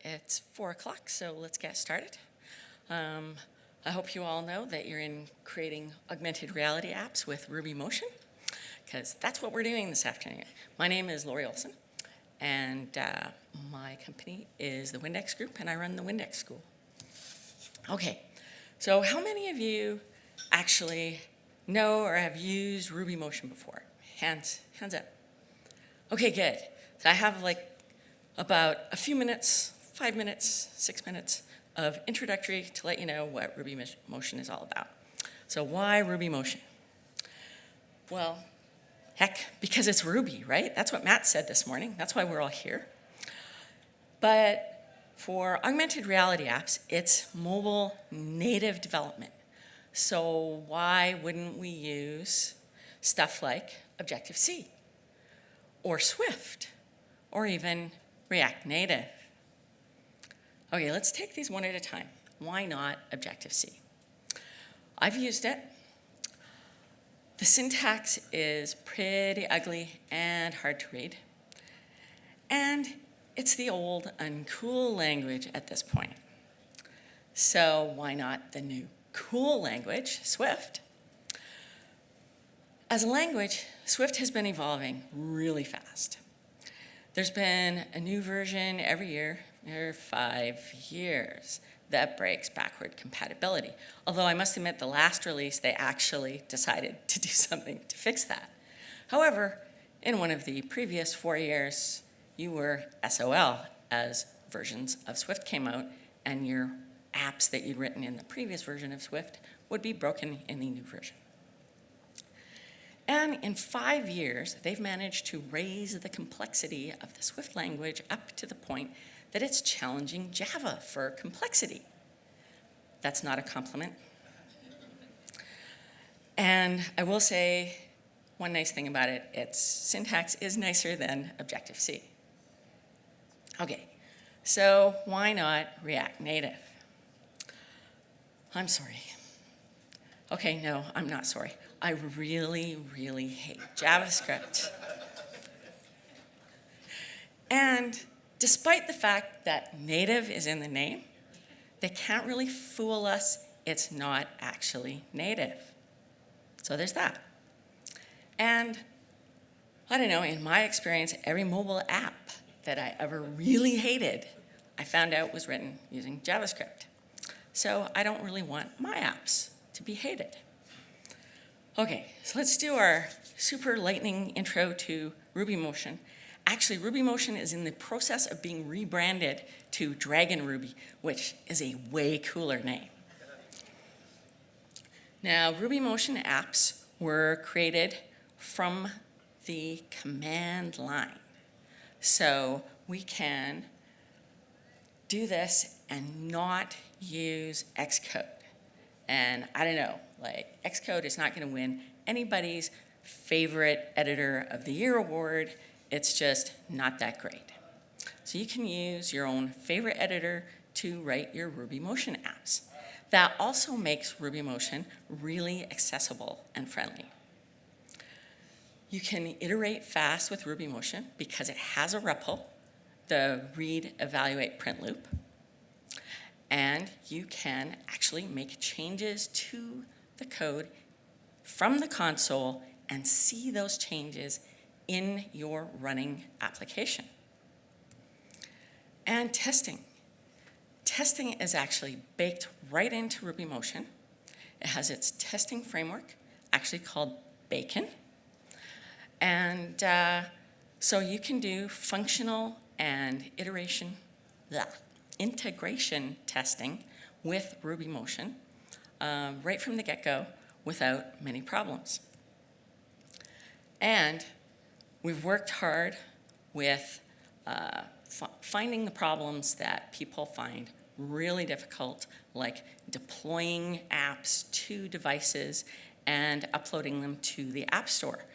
It's 4 o'clock, so let's get started. I hope you all know that you're in creating augmented reality apps with RubyMotion, because that's what we're doing this afternoon. My name is Olson, and my company is the Windex Group, and I run the Windex School. Okay, so how many of you actually know or have used RubyMotion before? Hands up. Okay, good. So I have about a few minutes, 5 minutes, 6 minutes of introductory to let you know what RubyMotion is all about. So why RubyMotion? Well, heck, because it's Ruby, right? That's what Matt said this morning. That's why we're all here. But for augmented reality apps, it's mobile native development. So why wouldn't we use stuff like Objective-C or Swift or even React Native? Okay, let's take these one at a time. Why not Objective-C? I've used it. The syntax is pretty ugly and hard to read. And it's the old, uncool language at this point. So why not the new cool language, Swift? As a language, Swift has been evolving really fast. There's been a new version every year, or 5 years, that breaks backward compatibility. Although I must admit, the last release, they actually decided to do something to fix that. However, in one of the previous 4 years, you were SOL as versions of Swift came out, and your apps that you'd written in the previous version of Swift would be broken in the new version. And in 5 years, they've managed to raise the complexity of the Swift language up to the point that it's challenging Java for complexity. That's not a compliment. And I will say one nice thing about it, its syntax is nicer than Objective-C. Okay, so why not React Native? I'm sorry. Okay, no, I'm not sorry. I really, really hate JavaScript. And despite the fact that native is in the name, they can't really fool us. It's not actually native. So there's that. And I don't know, in my experience, every mobile app that I ever really hated, I found out was written using JavaScript. So I don't really want my apps to be hated. Okay, so let's do our super lightning intro to RubyMotion. Actually, RubyMotion is in the process of being rebranded to Dragon Ruby, which is a way cooler name. Now, RubyMotion apps were created from the command line. So we can do this and not use Xcode. And I don't know, Xcode is not going to win anybody's favorite editor of the year award. It's just not that great. So you can use your own favorite editor to write your RubyMotion apps. That also makes RubyMotion really accessible and friendly. You can iterate fast with RubyMotion because it has a REPL, the read, evaluate, print loop. And you can actually make changes to the code from the console and see those changes in your running application. And testing. Testing is actually baked right into RubyMotion. It has its testing framework, actually called Bacon. And so you can do functional and integration testing with RubyMotion right from the get-go without many problems. And we've worked hard with finding the problems that people find really difficult, like deploying apps to devices and uploading them to the App Store.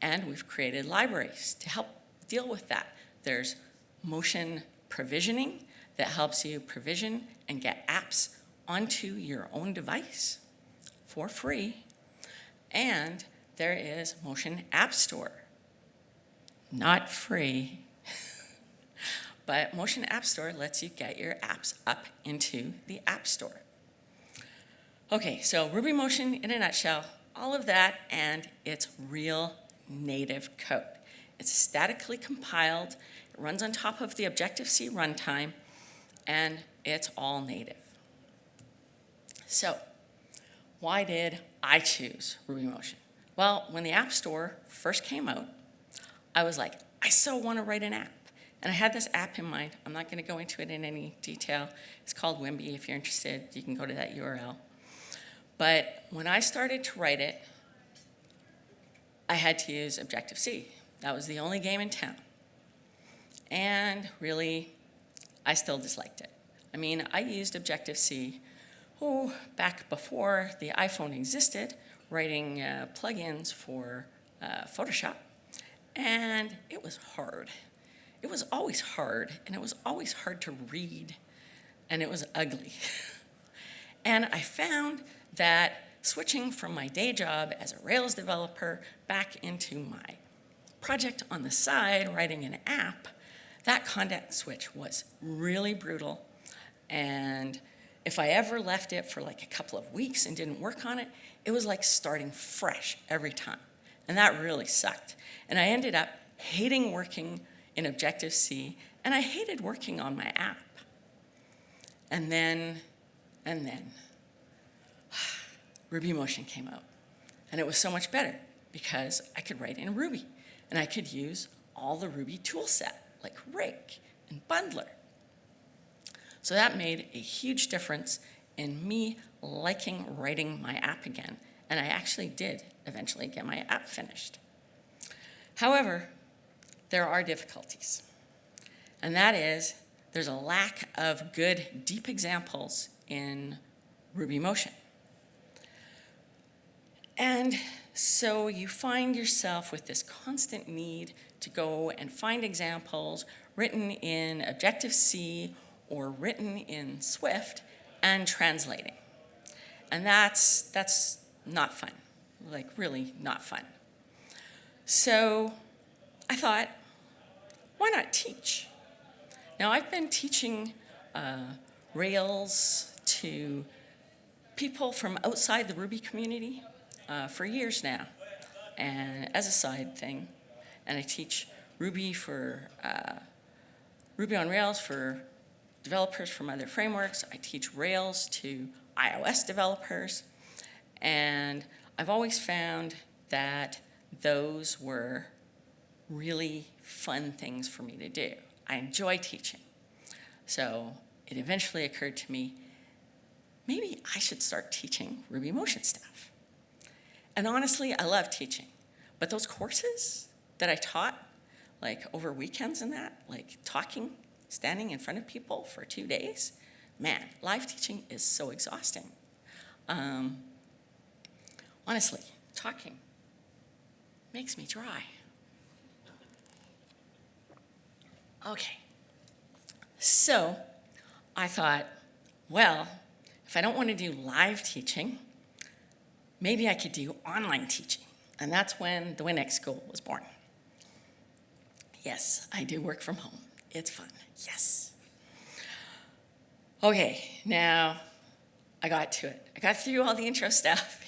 And we've created libraries to help deal with that. There's motion provisioning that helps you provision and get apps onto your own device for free. And there is Motion App Store. Not free, but Motion App Store lets you get your apps up into the App Store. Okay, so RubyMotion in a nutshell, all of that, and it's real native code. It's statically compiled, it runs on top of the Objective-C runtime, and it's all native. So, why did I choose RubyMotion? Well, when the App Store first came out, I was like, I so want to write an app. And I had this app in mind. I'm not going to go into it in any detail. It's called Wimby. If you're interested, you can go to that URL. But when I started to write it, I had to use Objective-C. That was the only game in town. And really, I still disliked it. I mean, I used Objective-C back before the iPhone existed, writing plugins for Photoshop. And it was hard. It was always hard, and it was always hard to read, and it was ugly. And I found that switching from my day job as a Rails developer back into my project on the side, writing an app, that context switch was really brutal. And if I ever left it for like a couple of weeks and didn't work on it, it was like starting fresh every time. And that really sucked. And I ended up hating working in Objective-C, and I hated working on my app. And then, RubyMotion came out. And it was so much better because I could write in Ruby, and I could use all the Ruby tool set, like Rake and Bundler. So that made a huge difference in me liking writing my app again, and I actually did eventually get my app finished. However, there are difficulties, and that is there's a lack of good, deep examples in RubyMotion. And so you find yourself with this constant need to go and find examples written in Objective-C or written in Swift and translating. And that's not fun, like really not fun. So I thought, why not teach? Now I've been teaching Rails to people from outside the Ruby community for years now, and as a side thing. And I teach Ruby on Rails for developers from other frameworks. I teach Rails to iOS developers. And I've always found that those were really fun things for me to do. I enjoy teaching. So it eventually occurred to me, maybe I should start teaching RubyMotion stuff. And honestly, I love teaching. But those courses that I taught, like over weekends and that, like talking, standing in front of people for 2 days, man, live teaching is so exhausting. Honestly, talking makes me dry. Okay, so I thought, well, if I don't want to do live teaching, maybe I could do online teaching. And that's when the WinX School was born. Yes, I do work from home. It's fun, yes. Okay, now I got to it. I got through all the intro stuff.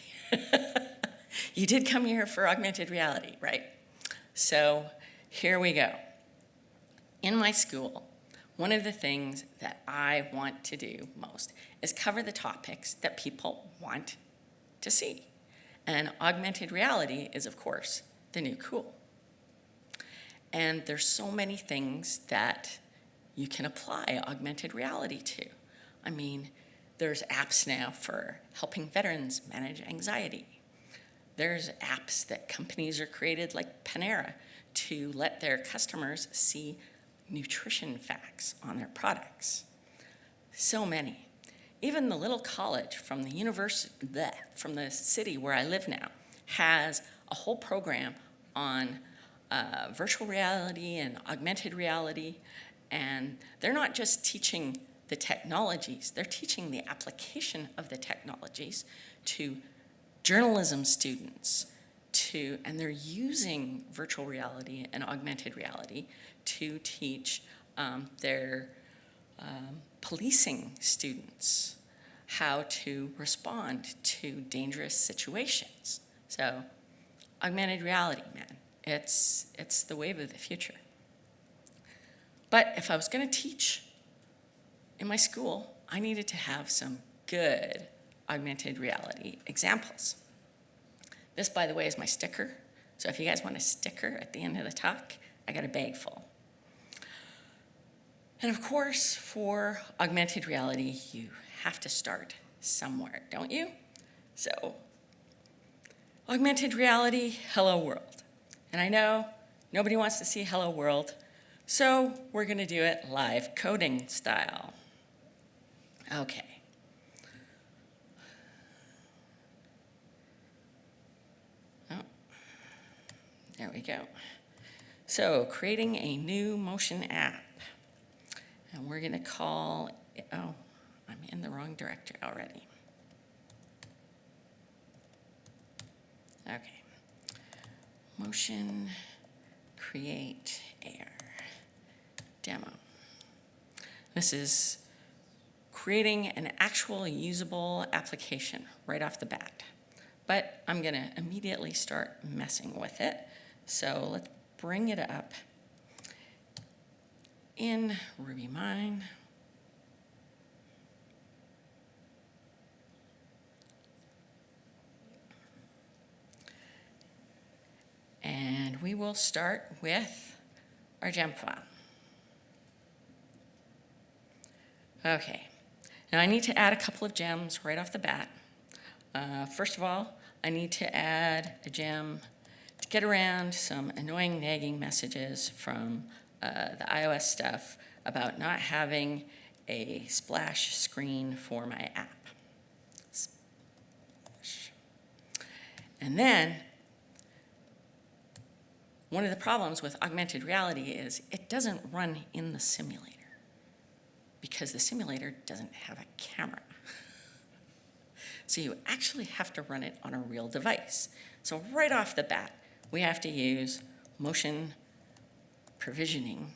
You did come here for augmented reality, right? So here we go. In my school, one of the things that I want to do most is cover the topics that people want to see. And augmented reality is, of course, the new cool. And there's so many things that you can apply augmented reality to. I mean, there's apps now for helping veterans manage anxiety. There's apps that companies are created like Panera to let their customers see nutrition facts on their products. So many. Even the little college from from the city where I live now has a whole program on virtual reality and augmented reality. And they're not just teaching the technologies, they're teaching the application of the technologies to journalism students, and they're using virtual reality and augmented reality to teach They're policing students how to respond to dangerous situations. So augmented reality, man, it's the wave of the future. But if I was going to teach in my school, I needed to have some good augmented reality examples. This, by the way, is my sticker. So if you guys want a sticker at the end of the talk, I got a bag full. And of course, for augmented reality, you have to start somewhere, don't you? So, augmented reality, hello world. And I know nobody wants to see hello world, so we're going to do it live coding style. Okay. Oh, there we go. So, creating a new motion app. And we're going to call it, oh, I'm in the wrong directory already. Okay. Motion create AR demo. This is creating an actual usable application right off the bat. But I'm going to immediately start messing with it. So let's bring it up in RubyMine. And we will start with our gem file. Okay, now I need to add a couple of gems right off the bat. First of all, I need to add a gem to get around some annoying nagging messages from the iOS stuff about not having a splash screen for my app. Splash. And then, one of the problems with augmented reality is it doesn't run in the simulator because the simulator doesn't have a camera. So you actually have to run it on a real device. So right off the bat, we have to use motion provisioning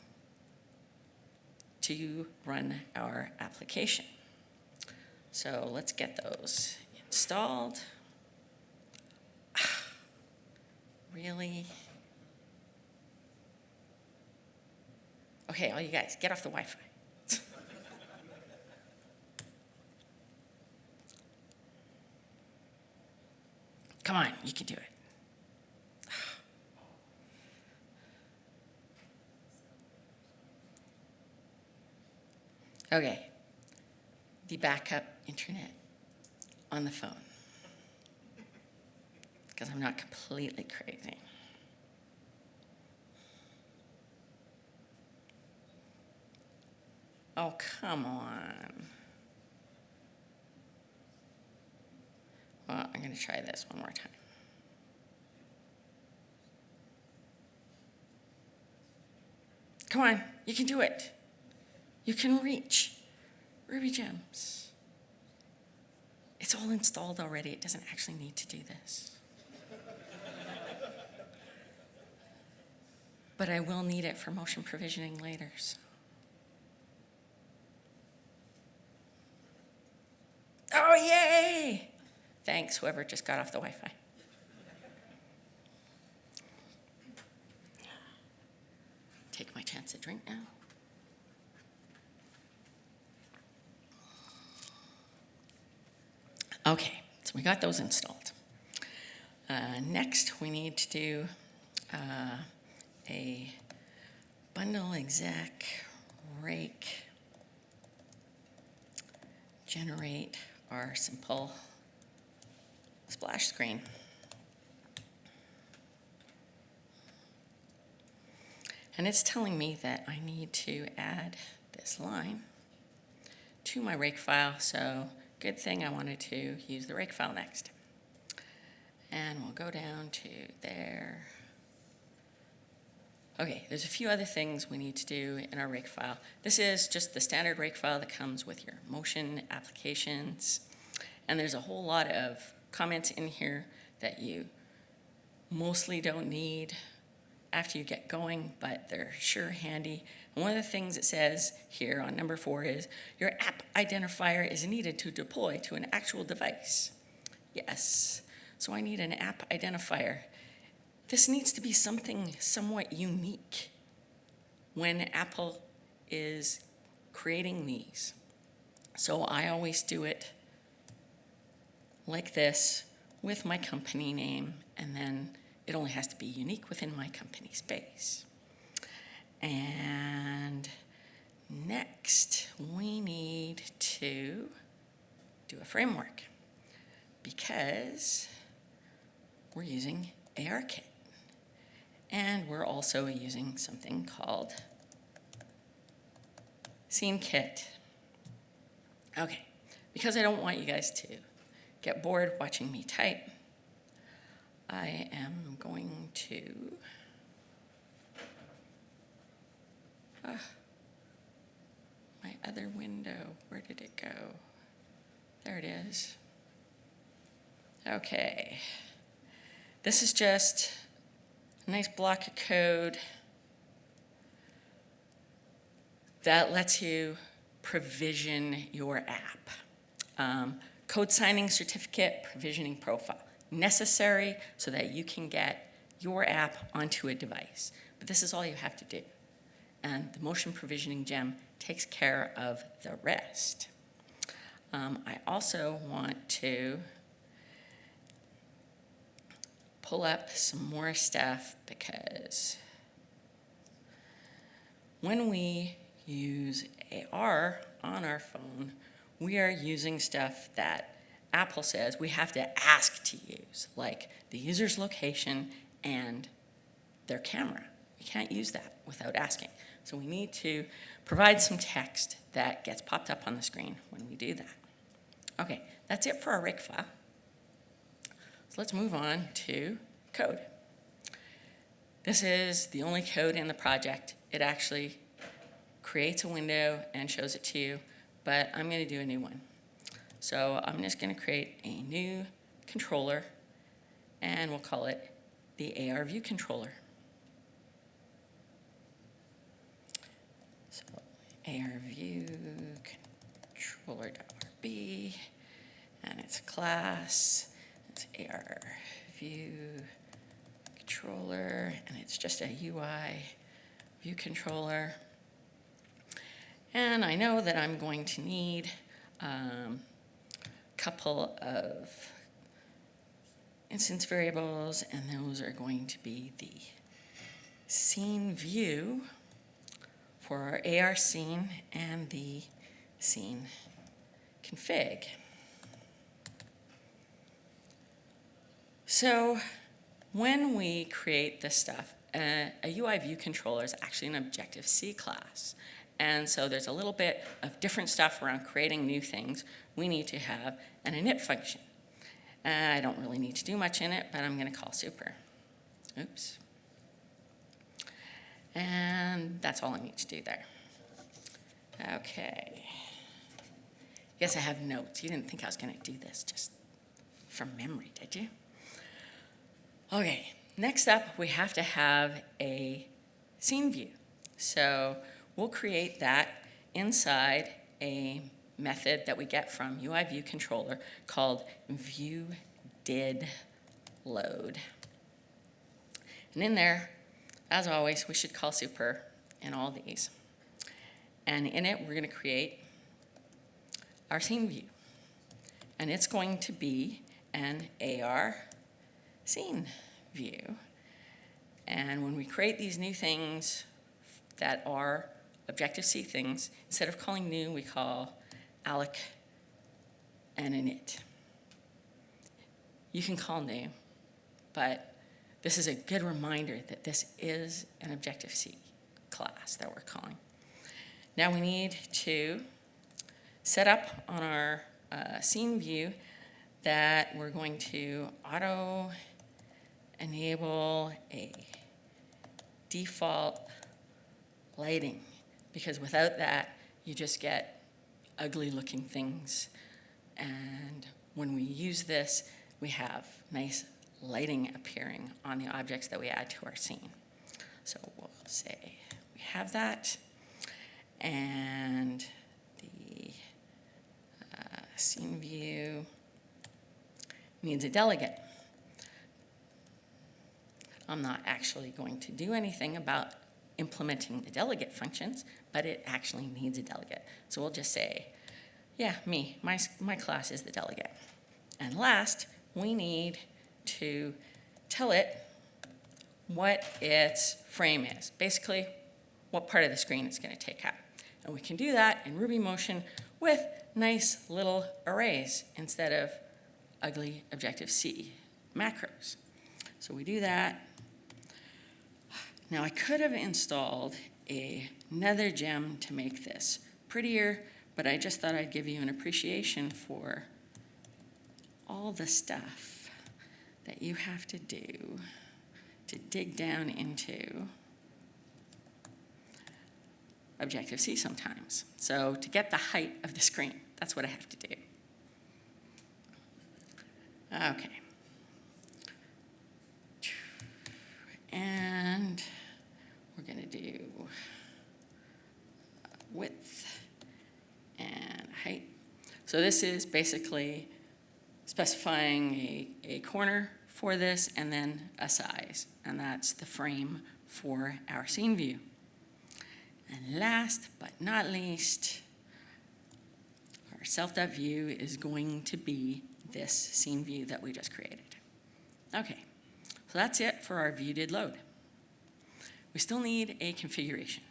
to run our application. So let's get those installed. Really? Okay, all you guys, get off the Wi-Fi. Come on, you can do it. Okay, the backup internet on the phone, because I'm not completely crazy. Oh, come on. Well, I'm going to try this one more time. Come on, you can do it. You can reach Ruby gems. It's all installed already. It doesn't actually need to do this. But I will need it for motion provisioning later. So. Oh, yay! Thanks, whoever just got off the Wi-Fi. Take my chance to drink now. Okay, so we got those installed. Next, we need to do a bundle exec rake generate our simple splash screen. And it's telling me that I need to add this line to my rake file, so good thing I wanted to use the rake file next. And we'll go down to there. Okay, there's a few other things we need to do in our rake file. This is just the standard rake file that comes with your motion applications. And there's a whole lot of comments in here that you mostly don't need. after you get going, but they're sure handy. And one of the things it says here on number 4 is, your app identifier is needed to deploy to an actual device. Yes, so I need an app identifier. This needs to be something somewhat unique when Apple is creating these. So I always do it like this with my company name, and then it only has to be unique within my company space. And next, we need to do a framework because we're using ARKit. And we're also using something called SceneKit. Okay, because I don't want you guys to get bored watching me type, I am going to my other window, where did it go? There it is. Okay, this is just a nice block of code that lets you provision your app. Code signing certificate, provisioning profile, necessary so that you can get your app onto a device. But this is all you have to do. And the motion provisioning gem takes care of the rest. I also want to pull up some more stuff because when we use AR on our phone, we are using stuff that Apple says we have to ask to use, like the user's location and their camera. We can't use that without asking. So we need to provide some text that gets popped up on the screen when we do that. Okay, that's it for our rig file. So let's move on to code. This is the only code in the project. It actually creates a window and shows it to you, but I'm going to do a new one. So I'm just going to create a new controller, and we'll call it the AR View Controller. So AR View Controller.rb, and it's a class. It's AR View Controller, and it's just a UI view controller. And I know that I'm going to need a couple of instance variables, and those are going to be the scene view for our AR scene and the scene config. So when we create this stuff, a UI view controller is actually an Objective-C class. And so there's a little bit of different stuff around creating new things. We need to have an init function. I don't really need to do much in it, but I'm going to call super. Oops. And that's all I need to do there. Okay. Yes, I have notes. You didn't think I was going to do this just from memory, did you? Okay, next up, we have to have a scene view. So we'll create that inside a method that we get from UI View Controller called viewDidLoad. And in there, as always, we should call super in all these. And in it, we're going to create our scene view. And it's going to be an AR scene view. And when we create these new things that are Objective-C things, instead of calling new, we call alloc and init. You can call new, but this is a good reminder that this is an Objective-C class that we're calling. Now we need to set up on our scene view that we're going to auto enable a default lighting, because without that, you just get ugly looking things. And when we use this, we have nice lighting appearing on the objects that we add to our scene. So we'll say we have that, and the scene view needs a delegate. I'm not actually going to do anything about implementing the delegate functions, but it actually needs a delegate. So we'll just say, yeah, me, my class is the delegate. And last, we need to tell it what its frame is, basically what part of the screen it's going to take up. And we can do that in RubyMotion with nice little arrays instead of ugly Objective-C macros. So we do that. Now I could have installed another gem to make this prettier, but I just thought I'd give you an appreciation for all the stuff that you have to do to dig down into Objective-C sometimes. So to get the height of the screen, that's what I have to do. Okay. And we're going to do width and height. So this is basically specifying a corner for this and then a size, and that's the frame for our scene view. And last but not least, our self.view is going to be this scene view that we just created. Okay, so that's it for our view did load. We still need a configuration,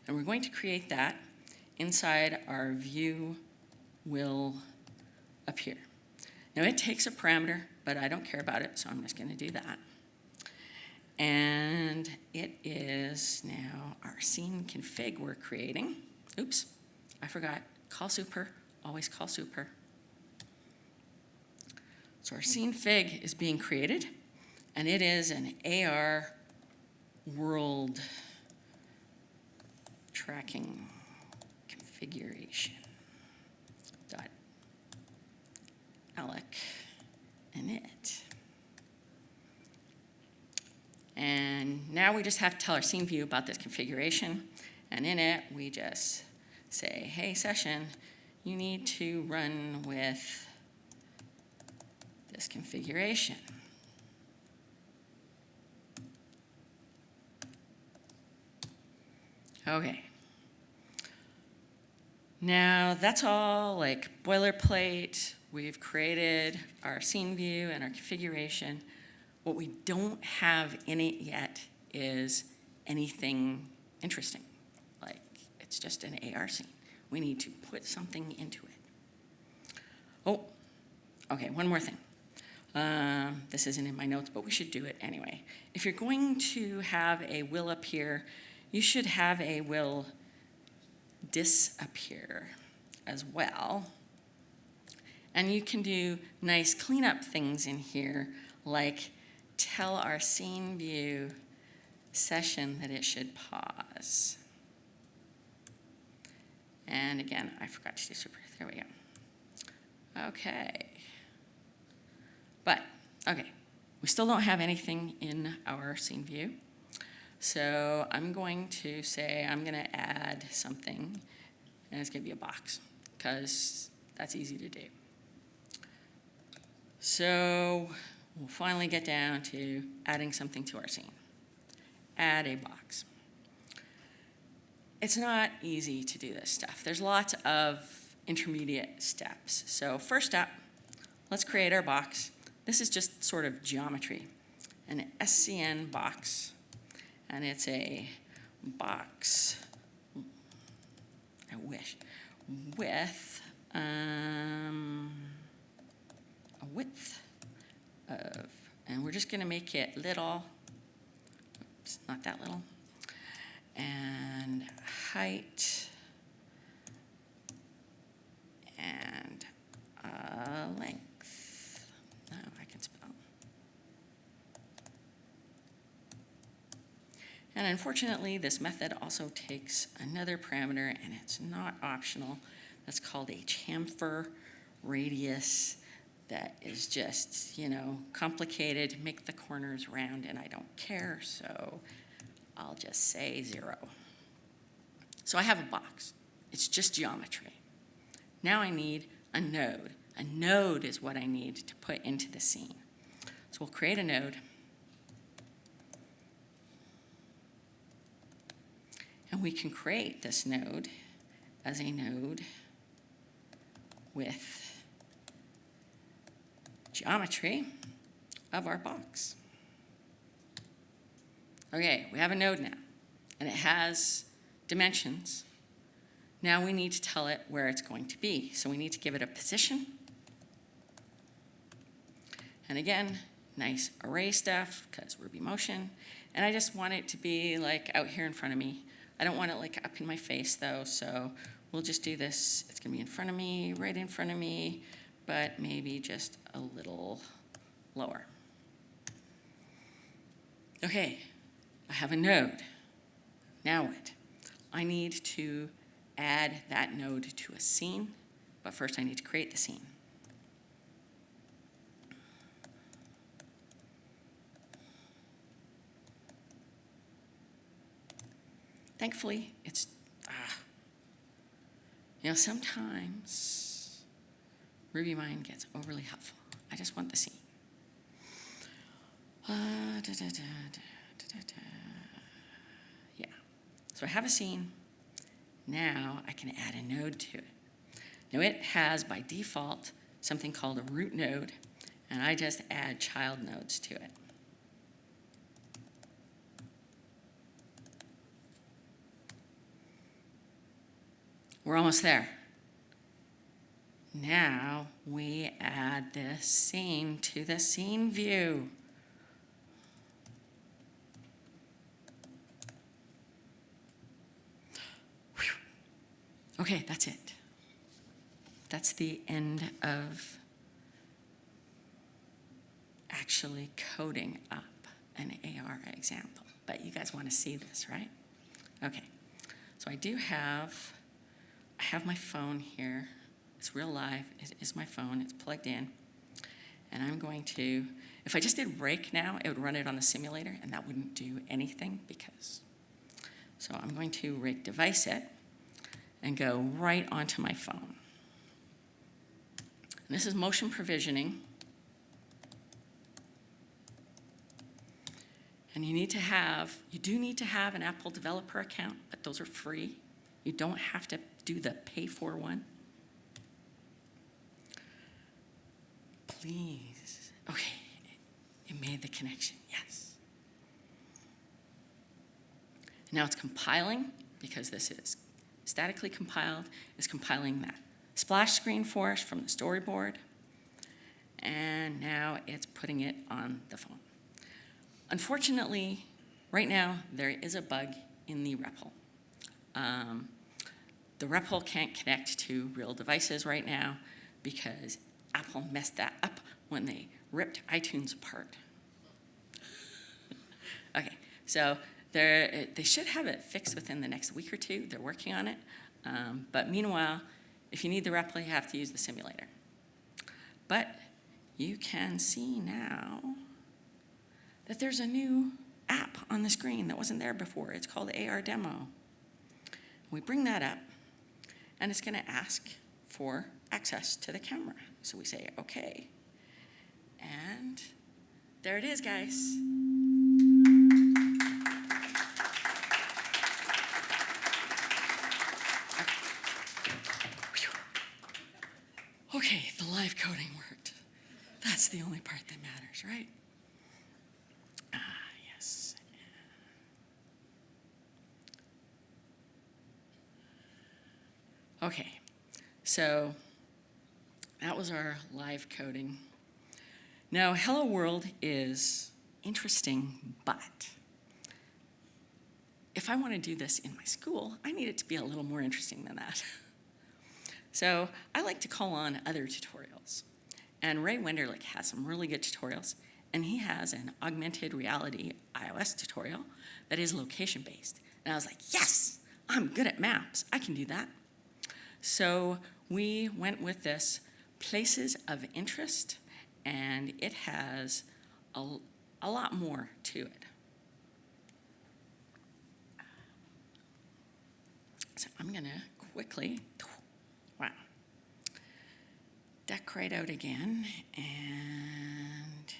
and we're going to create that inside our view will appear. Now it takes a parameter, but I don't care about it, so I'm just going to do that. And it is now our scene config we're creating. Oops, I forgot. Call super, always call super. So our scene fig is being created, and it is an AR world tracking configuration dot alloc init. And now we just have to tell our scene view about this configuration, and in it we just say, hey session, you need to run with this configuration. Okay. Now that's all like boilerplate. We've created our scene view and our configuration. What we don't have in it yet is anything interesting. Like, it's just an AR scene. We need to put something into it. Oh, okay, one more thing. This isn't in my notes, but we should do it anyway. If you're going to have a will appear, you should have a will disappear as well. And you can do nice cleanup things in here, like tell our scene view session that it should pause. And again, I forgot to do super. There we go. Okay. But, okay, we still don't have anything in our scene view. So I'm going to say I'm going to add something, and it's going to be a box, because that's easy to do. So we'll finally get down to adding something to our scene. Add a box. It's not easy to do this stuff. There's lots of intermediate steps. So first step, let's create our box. This is just sort of geometry. An SCN box, and it's a box, I wish, with a width of, and we're just going to make it little, oops, not that little, and height, and length. No, I can spell. And unfortunately, this method also takes another parameter, and it's not optional. That's called a chamfer radius. That is just, you know, complicated, make the corners round, and I don't care, so I'll just say 0. So I have a box. It's just geometry. Now I need a node. A node is what I need to put into the scene. So we'll create a node. And we can create this node as a node with geometry of our box. Okay, we have a node now, and it has dimensions. Now we need to tell it where it's going to be. So we need to give it a position. And again, nice array stuff, because RubyMotion. And I just want it to be like out here in front of me. I don't want it like up in my face though, so we'll just do this. It's gonna be in front of me, right in front of me, but maybe just a little lower. Okay, I have a node. Now what? I need to add that node to a scene, but first I need to create the scene. Thankfully, it's, sometimes RubyMine gets overly helpful. I just want the scene. Yeah, so I have a scene. Now I can add a node to it. Now it has, by default, something called a root node, and I just add child nodes to it. We're almost there. Now we add this scene to the scene view. Whew. Okay, that's it. That's the end of actually coding up an AR example. But you guys want to see this, right? Okay, so I have my phone here. It's real live. It is my phone. It's plugged in. And I'm going to, if I just did rake now, it would run it on the simulator, and that wouldn't do anything because. So I'm going to rake device it and go right onto my phone. And this is motion provisioning. And you do need to have an Apple developer account, but those are free. You don't have to do the pay for one. Please. Okay, it made the connection, yes. Now it's compiling, because this is statically compiled. It's compiling that splash screen for us from the storyboard. And now it's putting it on the phone. Unfortunately, right now, there is a bug in the REPL. The REPL can't connect to real devices right now because Apple messed that up when they ripped iTunes apart. Okay, so they should have it fixed within the next week or two. They're working on it. But meanwhile, if you need the REPL, you have to use the simulator. But you can see now that there's a new app on the screen that wasn't there before. It's called AR Demo. We bring that up, and it's going to ask for access to the camera. So we say, okay. And there it is, guys. Okay, the live coding worked. That's the only part that matters, right? Yes. Okay, so that was our live coding. Now, Hello World is interesting, but if I want to do this in my school, I need it to be a little more interesting than that. So I like to call on other tutorials. And Ray Wenderlich has some really good tutorials, and he has an augmented reality iOS tutorial that is location-based. And I was like, yes, I'm good at maps. I can do that. So we went with this places of interest, and it has a lot more to it. right, I'm going to quickly, wow, deck right out again, and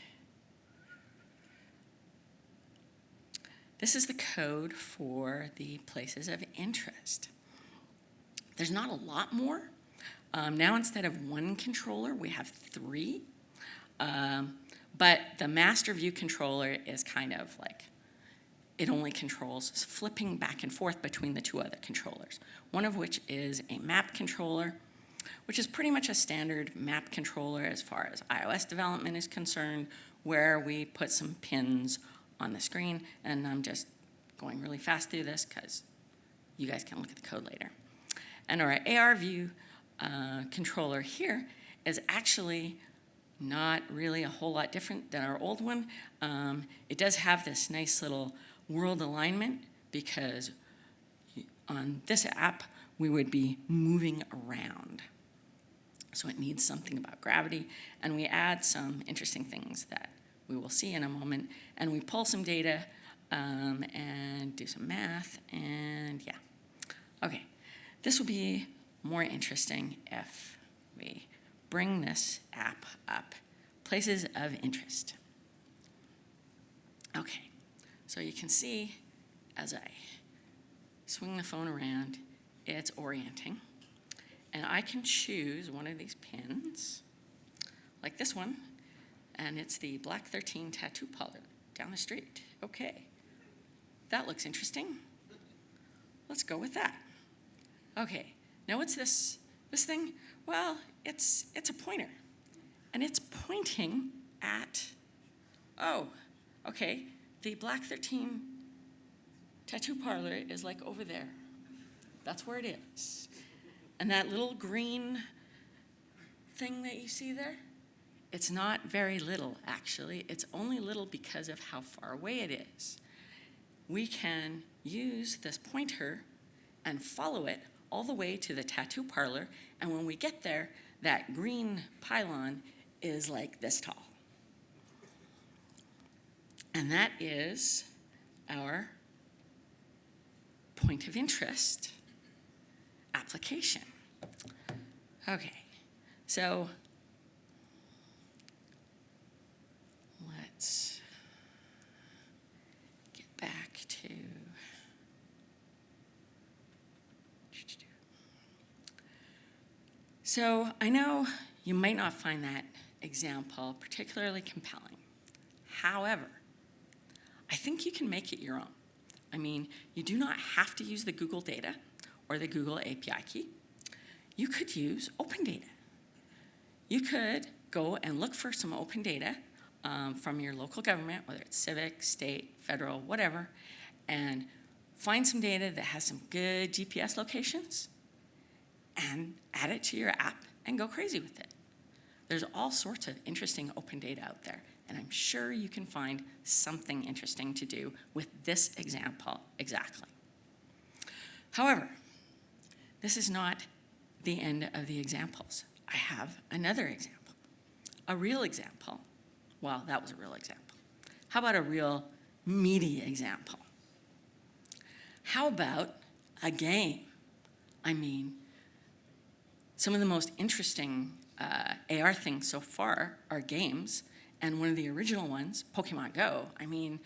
this is the code for the places of interest. There's not a lot more. Now instead of one controller, we have 3. But the master view controller is kind of like, it only controls flipping back and forth between the 2 other controllers, one of which is a map controller, which is pretty much a standard map controller as far as iOS development is concerned, where we put some pins on the screen, and I'm just going really fast through this because you guys can look at the code later. And our AR view controller here is actually not really a whole lot different than our old one. It does have this nice little world alignment because on this app, we would be moving around. So it needs something about gravity, and we add some interesting things that we will see in a moment, and we pull some data and do some math, and yeah. Okay, this will be more interesting if we bring this app up. Places of interest. Okay, so you can see as I swing the phone around, it's orienting. And I can choose one of these pins, like this one, and it's the Black 13 tattoo parlor down the street. Okay, that looks interesting. Let's go with that. Okay, now what's this thing? Well, it's a pointer, and it's pointing at, oh, okay, the Black 13 tattoo parlor is like over there. That's where it is. And that little green thing that you see there, it's not very little, actually. It's only little because of how far away it is. We can use this pointer and follow it all the way to the tattoo parlor, and when we get there, that green pylon is like this tall. And that is our point of interest application. Okay, so let's get back to so I know you might not find that example particularly compelling. However, I think you can make it your own. I mean, you do not have to use the Google data or the Google API key. You could use open data. You could go and look for some open data from your local government, whether it's civic, state, federal, whatever, and find some data that has some good GPS locations and add it to your app and go crazy with it. There's all sorts of interesting open data out there, and I'm sure you can find something interesting to do with this example exactly. However, this is not the end of the examples. I have another example, a real example. Well, that was a real example. How about a real meaty example? How about a game? I mean, some of the most interesting AR things so far are games, and one of the original ones, Pokemon Go, I mean,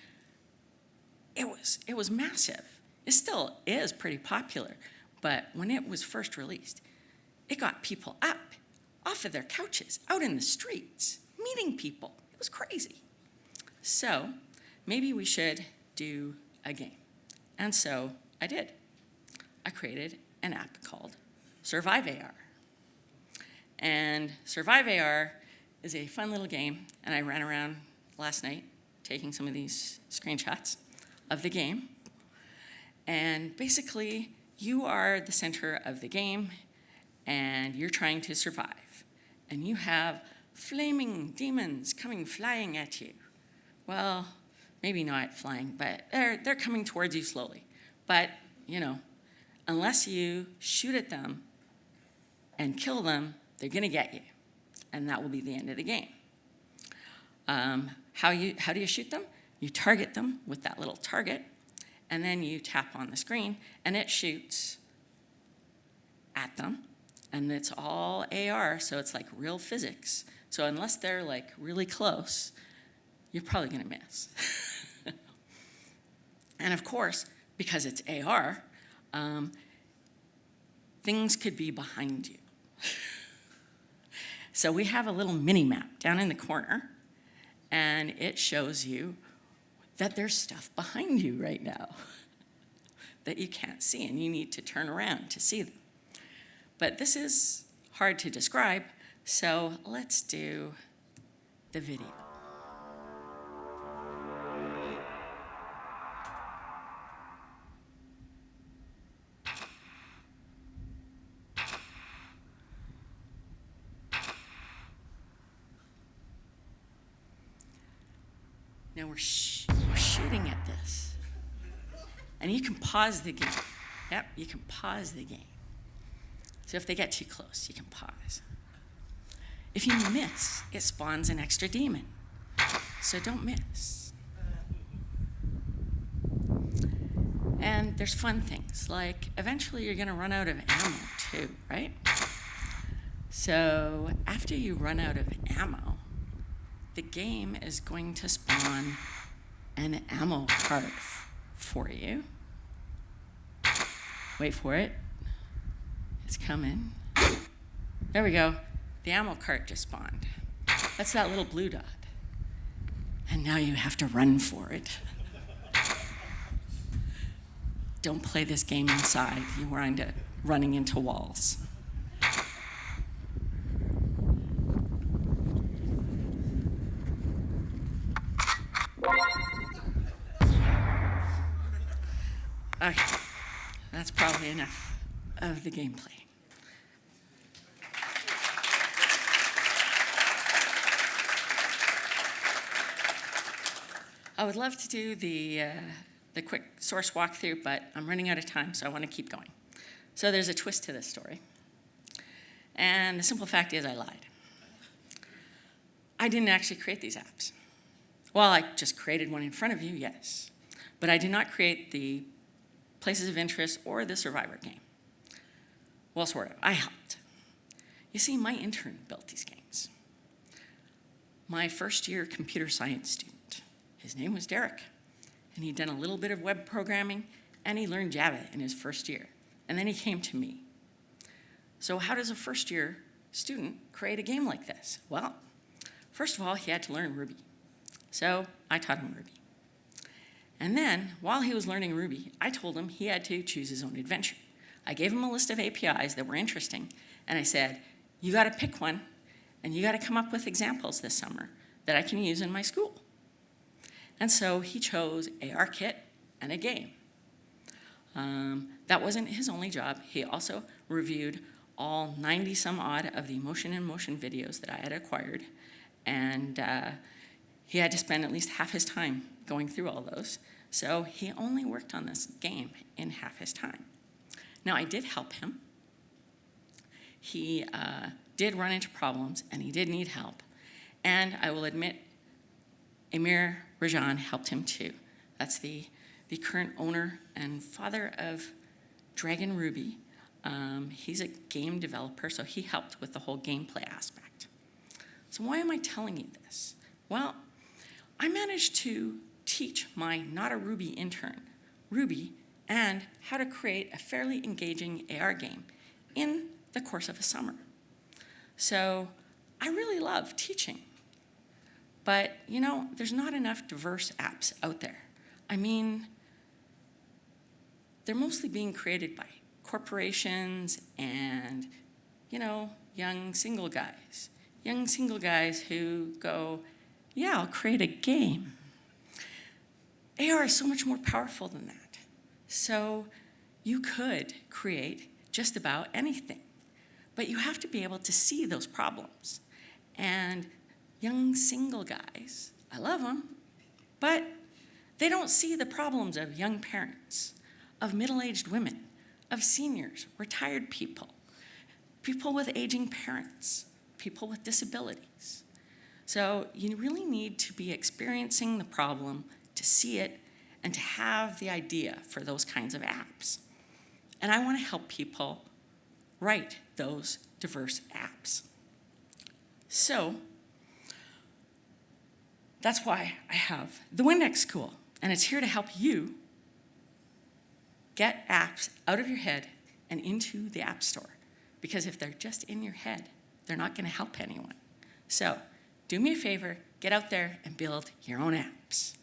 it was massive. It still is pretty popular, but when it was first released, it got people up off of their couches, out in the streets, meeting people. It was crazy. So maybe we should do a game. And so I did. I created an app called Survive AR. And Survive AR is a fun little game, and I ran around last night taking some of these screenshots of the game. And basically, you are the center of the game, and you're trying to survive. And you have flaming demons coming flying at you. Well, maybe not flying, but they're coming towards you slowly. But, you know, unless you shoot at them and kill them, they're going to get you, and that will be the end of the game. How do you shoot them? You target them with that little target, and then you tap on the screen, and it shoots at them, and it's all AR, so it's like real physics. So unless they're like really close, you're probably gonna miss. And of course, because it's AR, things could be behind you. So we have a little mini map down in the corner, and it shows you that there's stuff behind you right now that you can't see, and you need to turn around to see them. But this is hard to describe, so let's do the video. Now we're shooting at this. And you can pause the game. Yep, you can pause the game. So if they get too close, you can pause. If you miss, it spawns an extra demon. So don't miss. And there's fun things, like eventually you're gonna run out of ammo too, right? So after you run out of ammo, the game is going to spawn an ammo cart for you. Wait for it. It's coming. There we go. The ammo cart just spawned. That's that little blue dot. And now you have to run for it. Don't play this game inside. You wind up running into walls. Okay, that's probably enough of the gameplay. I would love to do the quick source walkthrough, but I'm running out of time, so I want to keep going. So there's a twist to this story. And the simple fact is I lied. I didn't actually create these apps. Well, I just created one in front of you, yes. But I did not create the places of interest or the survivor game. Well, sort of, I helped. You see, my intern built these games. My first year computer science student, his name was Derek, and he'd done a little bit of web programming, and he learned Java in his first year. And then he came to me. So how does a first year student create a game like this? Well, first of all, he had to learn Ruby. So I taught him Ruby. And then, while he was learning Ruby, I told him he had to choose his own adventure. I gave him a list of APIs that were interesting, and I said, you gotta pick one, and you gotta come up with examples this summer that I can use in my school. And so he chose ARKit and a game. That wasn't his only job. He also reviewed all 90 some odd of the motion and motion videos that I had acquired, and he had to spend at least half his time going through all those. So he only worked on this game in half his time. Now, I did help him. He did run into problems, and he did need help. And I will admit, Amir Rajan helped him too. That's the current owner and father of Dragon Ruby. He's a game developer, so he helped with the whole gameplay aspect. So why am I telling you this? Well, I managed to teach my not a Ruby intern Ruby and how to create a fairly engaging AR game in the course of a summer. So I really love teaching. But, you know, there's not enough diverse apps out there. I mean, they're mostly being created by corporations and, you know, young single guys. Young single guys who go, yeah, I'll create a game. AR is so much more powerful than that. So you could create just about anything, but you have to be able to see those problems. And young single guys, I love them, but they don't see the problems of young parents, of middle-aged women, of seniors, retired people, people with aging parents, people with disabilities. So you really need to be experiencing the problem to see it and to have the idea for those kinds of apps. And I want to help people write those diverse apps. So that's why I have the Windex tool, and it's here to help you get apps out of your head and into the App Store. Because if they're just in your head, they're not going to help anyone. So do me a favor, get out there and build your own apps.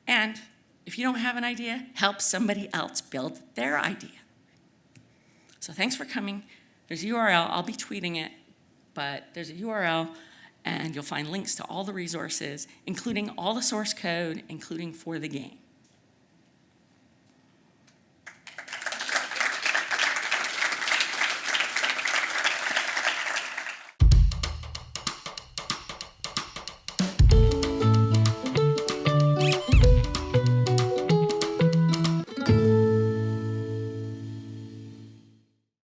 And if you don't have an idea, help somebody else build their idea. So thanks for coming. There's a URL. I'll be tweeting it, but there's a URL, and you'll find links to all the resources, including all the source code, including for the game.